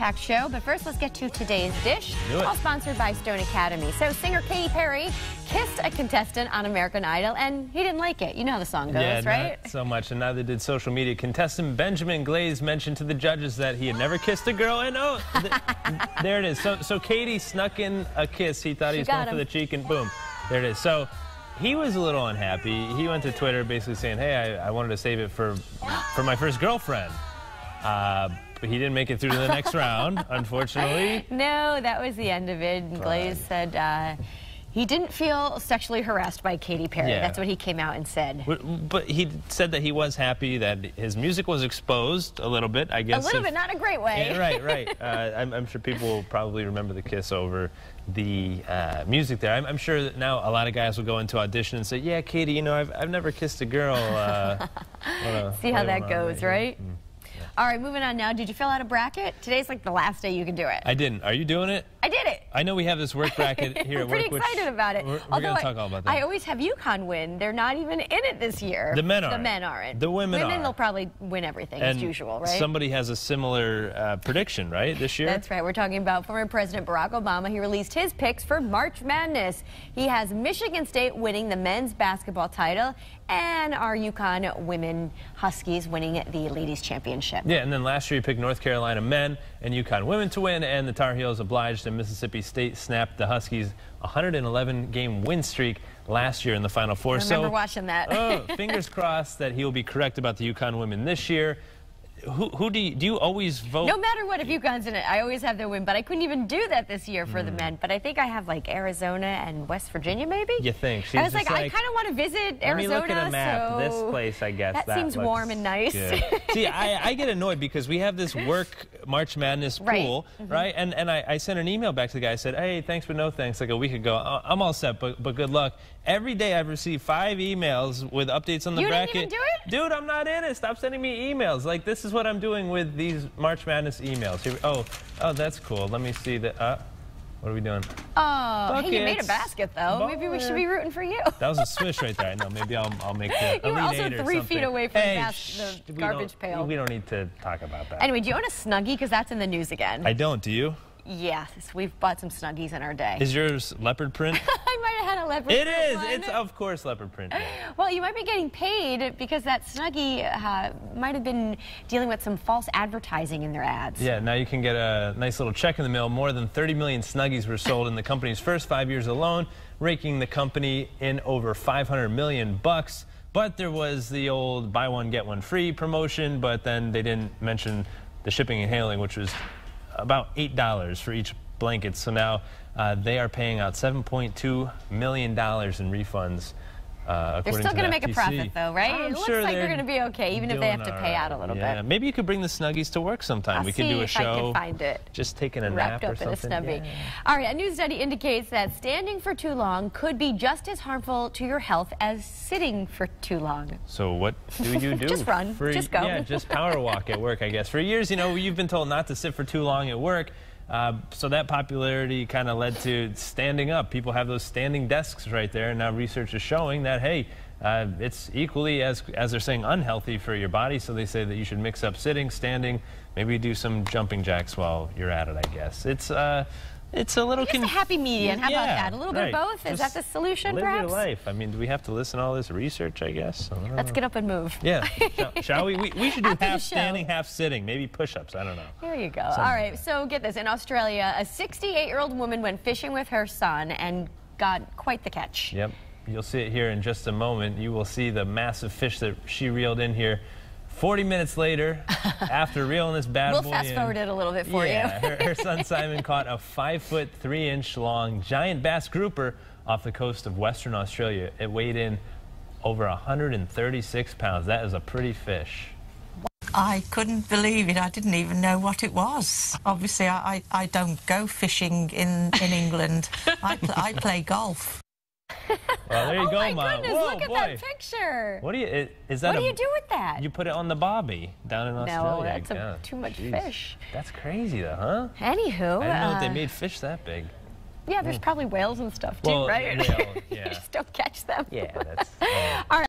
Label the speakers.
Speaker 1: jam-packed show, but first let's get to today's dish, all sponsored by Stone Academy. So singer Katy Perry kissed a contestant on American Idol, and he didn't like it. You know how the song goes, right?
Speaker 2: Not so much, and neither did social media. Contestant Benjamin Glaze mentioned to the judges that he had never kissed a girl, and there it is. So Katy snuck in a kiss. He thought he was going for the cheek, and boom, there it is. So he was a little unhappy. He went to Twitter basically saying, hey, I wanted to save it for my first girlfriend. But he didn't make it through to the next round, unfortunately.
Speaker 1: No, that was the end of it. And Glaze said he didn't feel sexually harassed by Katy Perry. Yeah. That's what he came out and said.
Speaker 2: But he said that he was happy that his music was exposed a little bit, I guess.
Speaker 1: A little bit, not a great way.
Speaker 2: Yeah, right. I'm sure people will probably remember the kiss over the music there. I'm sure that now a lot of guys will go into audition and say, yeah, Katy, you know, I've never kissed a girl.
Speaker 1: See how that goes, right? All right, moving on now. Did you fill out a bracket? Today's like the last day you can do it.
Speaker 2: I didn't. Are you doing it?
Speaker 1: I did it.
Speaker 2: I know we have this work bracket here at work.
Speaker 1: I'm pretty excited about it.
Speaker 2: We're going to talk all about that.
Speaker 1: I always have UConn win. They're not even in it this year.
Speaker 2: The men aren't.
Speaker 1: The men aren't.
Speaker 2: The women are.
Speaker 1: Women, they'll probably win everything as usual, right?
Speaker 2: Somebody has a similar prediction, right, this year?
Speaker 1: That's right. We're talking about former President Barack Obama. He released his picks for March Madness. He has Michigan State winning the men's basketball title and our UConn women Huskies winning the ladies championship.
Speaker 2: Yeah, and then last year he picked North Carolina men and UConn women to win, and the Tar Heels obliged, and Mississippi State snapped the Huskies' 111-game win streak last year in the Final Four.
Speaker 1: I remember watching that.
Speaker 2: Fingers crossed that he will be correct about the UConn women this year. Who do you always vote?
Speaker 1: No matter what, if UConn's in it, I always have their win. But I couldn't even do that this year for the men. But I think I have like Arizona and West Virginia, maybe.
Speaker 2: You think?
Speaker 1: I was like, I kind of want to visit Arizona.
Speaker 2: Let me look at a map.
Speaker 1: So
Speaker 2: this place, I guess.
Speaker 1: That seems warm and nice.
Speaker 2: See, I get annoyed because we have this work March Madness pool, right? And I sent an email back to the guy. I said, hey, thanks but no thanks, like a week ago. I'm all set, but good luck. Every day I've received 5 emails with updates on the bracket.
Speaker 1: You didn't even do it?
Speaker 2: Dude, I'm not in it. Stop sending me emails. Like, this is what I'm doing with these March Madness emails. Here, oh, that's cool. Let me see the. What are we doing?
Speaker 1: Oh, hey, you made a basket though. Maybe we should be rooting for you.
Speaker 2: That was a swish right there. I know. Maybe I'll make the.
Speaker 1: You were also 3 feet away from the garbage pail.
Speaker 2: We don't need to talk about that.
Speaker 1: Anyway, do you own a Snuggie? Because that's in the news again.
Speaker 2: I don't. Do you?
Speaker 1: Yes, we've bought some Snuggies in our day.
Speaker 2: Is yours leopard print?
Speaker 1: I might have had a leopard print.
Speaker 2: It is. It's of course leopard print. Yeah.
Speaker 1: Well, you might be getting paid because that Snuggie might have been dealing with some false advertising in their ads.
Speaker 2: Yeah, now you can get a nice little check in the mail. More than 30 million Snuggies were sold in the company's first 5 years alone, raking the company in over $500 million. But there was the old buy one get one free promotion, but then they didn't mention the shipping and handling, which was about $8 for each blanket. So now they are paying out $7.2 million in refunds.
Speaker 1: They're still going to make a profit, though, right? It looks
Speaker 2: sure
Speaker 1: like they're going to be okay, even if they have to pay out a little bit.
Speaker 2: Maybe you could bring the Snuggies to work sometime. We could do a show.
Speaker 1: I can find it.
Speaker 2: Just taking a nap or something.
Speaker 1: Wrapped up in a Snubby. All right, a new study indicates that standing for too long could be just as harmful to your health as sitting for too long.
Speaker 2: So what do you do?
Speaker 1: Just run. Just go.
Speaker 2: Yeah, just power walk at work, I guess. For years, you know, you've been told not to sit for too long at work. So that popularity kind of led to standing up. People have those standing desks right there, and now research is showing that, hey, it's equally as they're saying unhealthy for your body. So they say that you should mix up sitting, standing, maybe do some jumping jacks while you're at it, I guess. It's a little...
Speaker 1: Just a happy median. How about that? A little bit of both? Is that the solution, perhaps?
Speaker 2: Live your life. I mean, do we have to listen to all this research, I guess?
Speaker 1: Let's get up and move.
Speaker 2: Yeah. Shall we? We should do half standing, half sitting. Maybe push-ups. I don't know.
Speaker 1: There you go. All right. So get this. In Australia, a 68-year-old woman went fishing with her son and got quite the catch.
Speaker 2: Yep. You'll see it here in just a moment. You will see the massive fish that she reeled in here. 40 minutes later, after reeling this bad boy in.
Speaker 1: We'll fast forward it a little bit for you.
Speaker 2: Her son Simon caught a 5-foot 3-inch long giant bass grouper off the coast of Western Australia. It weighed in over 136 pounds. That is a pretty fish.
Speaker 3: I couldn't believe it. I didn't even know what it was. Obviously, I don't go fishing in England. I play golf.
Speaker 2: Well, there you go, Mom.
Speaker 1: My goodness, look at that picture.
Speaker 2: What do you do with that? You put it on the bobby down in Australia.
Speaker 1: No, that's too much fish.
Speaker 2: That's crazy, though, huh?
Speaker 1: Anywho.
Speaker 2: I didn't know they made fish that big.
Speaker 1: Yeah, there's probably whales and stuff, too, right?
Speaker 2: Yeah.
Speaker 1: You just don't catch them.
Speaker 2: Yeah, that's...
Speaker 1: All right.